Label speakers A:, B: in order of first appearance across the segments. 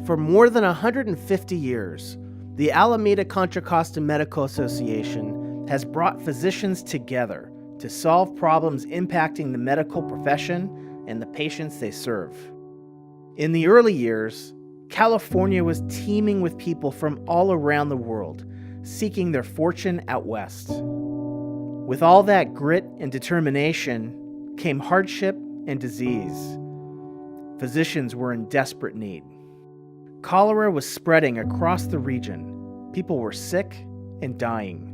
A: For more than 150 years, the Alameda-Contra Costa Medical Association has brought physicians together to solve problems impacting the medical profession and the patients they serve. In the early years, California was teeming with people from all around the world seeking their fortune out west. With all that grit and determination came hardship and disease. Physicians were in desperate need. Cholera was spreading across the region. People were sick and dying.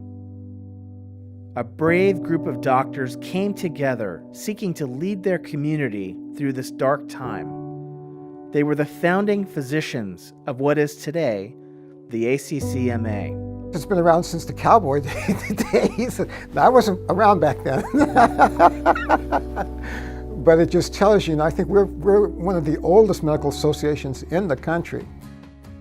A: A brave group of doctors came together seeking to lead their community through this dark time. They were the founding physicians of what is today the ACCMA.
B: It's been around since the cowboy days. I wasn't around back then. But it just tells you, and I think we're one of the oldest medical associations in the country.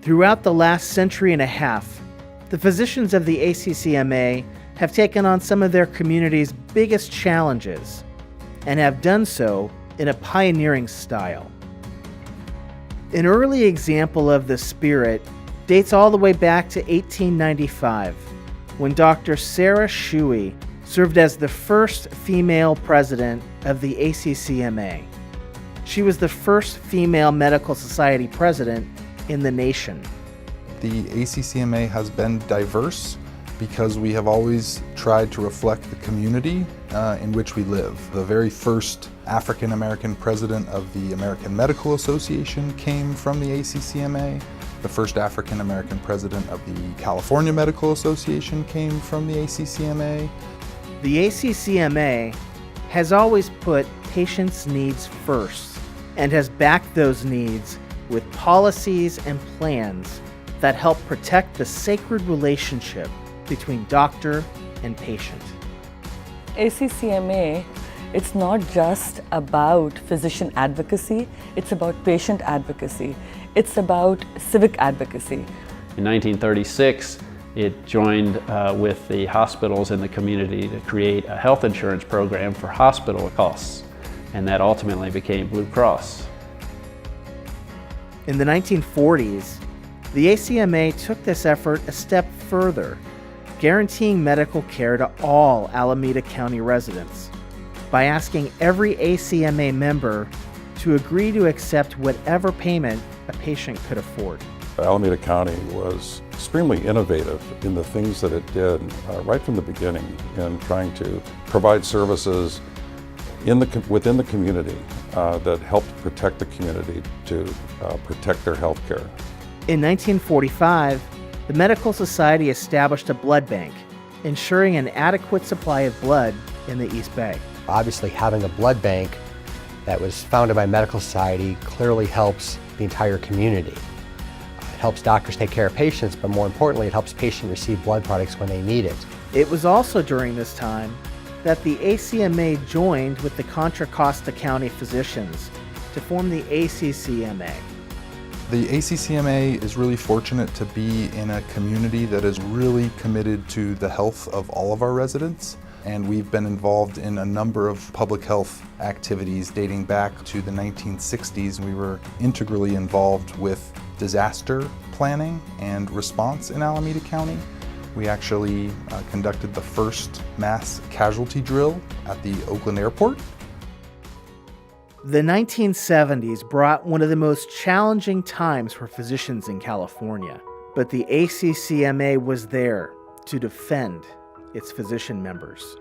A: Throughout the last century and a half, the physicians of the ACCMA have taken on some of their community's biggest challenges and have done so in a pioneering style. An early example of this spirit dates all the way back to 1895, when Dr. Sarah Shuey served as the first female president of the ACCMA. She was the first female medical society president in the nation.
C: The ACCMA has been diverse because we have always tried to reflect the community in which we live. The very first African American president of the American Medical Association came from the ACCMA. The first African American president of the California Medical Association came from the ACCMA.
A: The ACCMA has always put patients' needs first and has backed those needs with policies and plans that help protect the sacred relationship between doctor and patient.
D: ACCMA, it's not just about physician advocacy, it's about patient advocacy. It's about civic advocacy.
E: In 1936, it joined with the hospitals in the community to create a health insurance program for hospital costs, and that ultimately became Blue Cross.
A: In the 1940s, the ACMA took this effort a step further, guaranteeing medical care to all Alameda County residents by asking every ACMA member to agree to accept whatever payment a patient could afford.
F: Alameda County was extremely innovative in the things that it did right from the beginning in trying to provide services within the community that helped protect the community to protect their health care.
A: In 1945, the Medical Society established a blood bank, ensuring an adequate supply of blood in the East Bay.
G: Obviously, having a blood bank that was founded by Medical Society clearly helps the entire community. It helps doctors take care of patients, but more importantly, it helps patients receive blood products when they need it.
A: It was also during this time that the ACMA joined with the Contra Costa County physicians to form the ACCMA.
C: The ACCMA is really fortunate to be in a community that is really committed to the health of all of our residents. And we've been involved in a number of public health activities dating back to the 1960s. We were integrally involved with disaster planning and response in Alameda County. We actually conducted the first mass casualty drill at the Oakland Airport.
A: The 1970s brought one of the most challenging times for physicians in California, but the ACCMA was there to defend its physician members.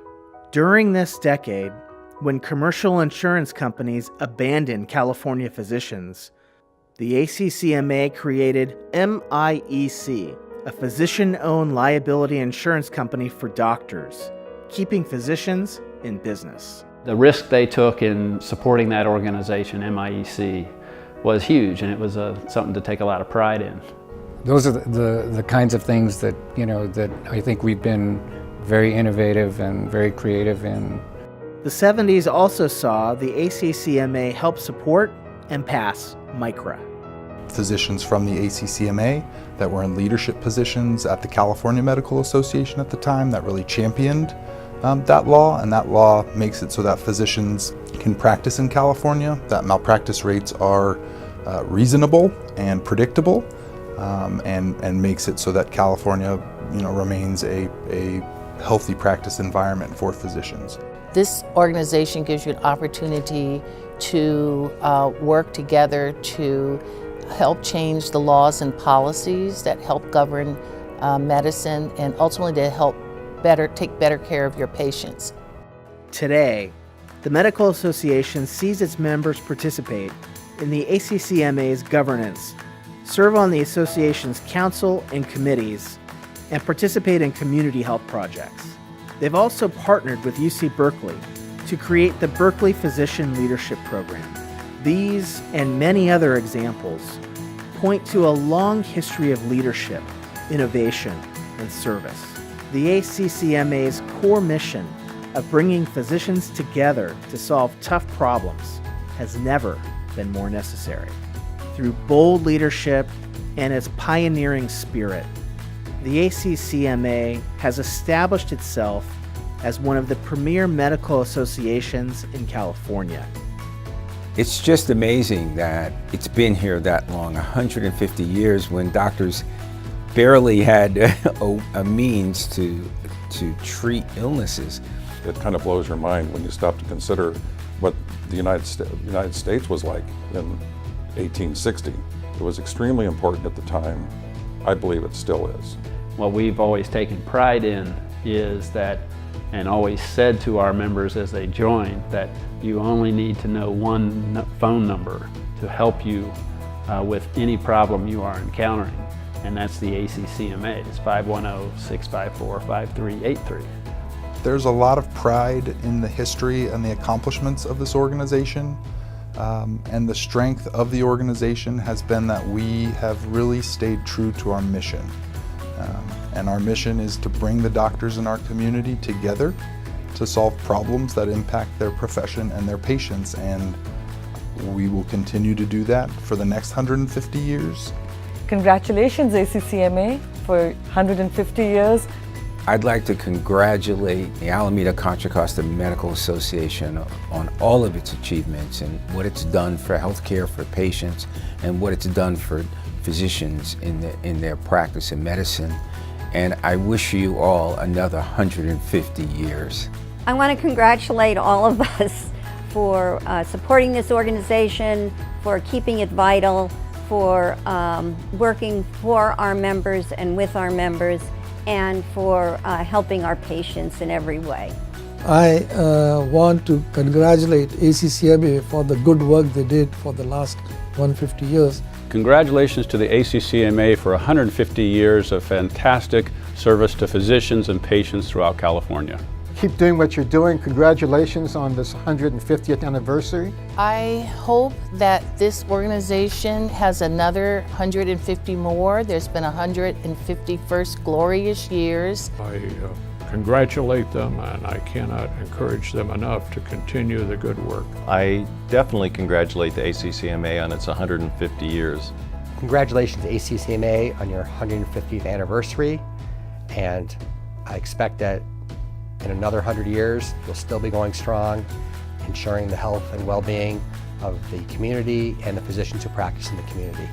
A: During this decade, when commercial insurance companies abandoned California physicians, the ACCMA created MIEC, a physician-owned liability insurance company for doctors, keeping physicians in business.
E: The risk they took in supporting that organization, MIEC, was huge, and it was something to take a lot of pride in.
H: Those are the kinds of things that, that I think we've been very innovative and very creative in.
A: The 70s also saw the ACCMA help support and pass MICRA.
C: Physicians from the ACCMA that were in leadership positions at the California Medical Association at the time that really championed that law, and that law makes it so that physicians can practice in California, that malpractice rates are reasonable and predictable, and makes it so that California, remains a healthy practice environment for physicians.
I: This organization gives you an opportunity to work together to help change the laws and policies that help govern medicine, and ultimately to help take better care of your patients.
A: Today, the Medical Association sees its members participate in the ACCMA's governance, serve on the association's council and committees, and participate in community health projects. They've also partnered with UC Berkeley to create the Berkeley Physician Leadership Program. These and many other examples point to a long history of leadership, innovation, and service. The ACCMA's core mission of bringing physicians together to solve tough problems has never been more necessary. Through bold leadership and its pioneering spirit, the ACCMA has established itself as one of the premier medical associations in California.
J: It's just amazing that it's been here that long, 150 years, when doctors barely had a means to treat illnesses.
F: It kind of blows your mind when you stop to consider what the United States was like in 1860. It was extremely important at the time. I believe it still is.
E: What we've always taken pride in is that, and always said to our members as they join, that you only need to know one phone number to help you with any problem you are encountering, and that's the ACCMA. It's 510-654-5383.
C: There's a lot of pride in the history and the accomplishments of this organization, and the strength of the organization has been that we have really stayed true to our mission. And our mission is to bring the doctors in our community together to solve problems that impact their profession and their patients, and we will continue to do that for the next 150 years.
D: Congratulations, ACCMA, for 150 years.
J: I'd like to congratulate the Alameda-Contra Costa Medical Association on all of its achievements and what it's done for healthcare for patients and what it's done for physicians in their practice in medicine. And I wish you all another 150 years.
K: I want to congratulate all of us for supporting this organization, for keeping it vital, for working for our members and with our members, and for helping our patients in every way.
L: I want to congratulate ACCMA for the good work they did for the last 150 years.
M: Congratulations to the ACCMA for 150 years of fantastic service to physicians and patients throughout California.
B: Keep doing what you're doing. Congratulations on this 150th anniversary.
I: I hope that this organization has another 150 more. There's been 151st glorious years.
N: I congratulate them, and I cannot encourage them enough to continue the good work.
O: I definitely congratulate the ACCMA on its 150 years.
G: Congratulations to ACCMA on your 150th anniversary, and I expect that in another 100 years, you'll still be going strong, ensuring the health and well-being of the community and the physicians who practice in the community.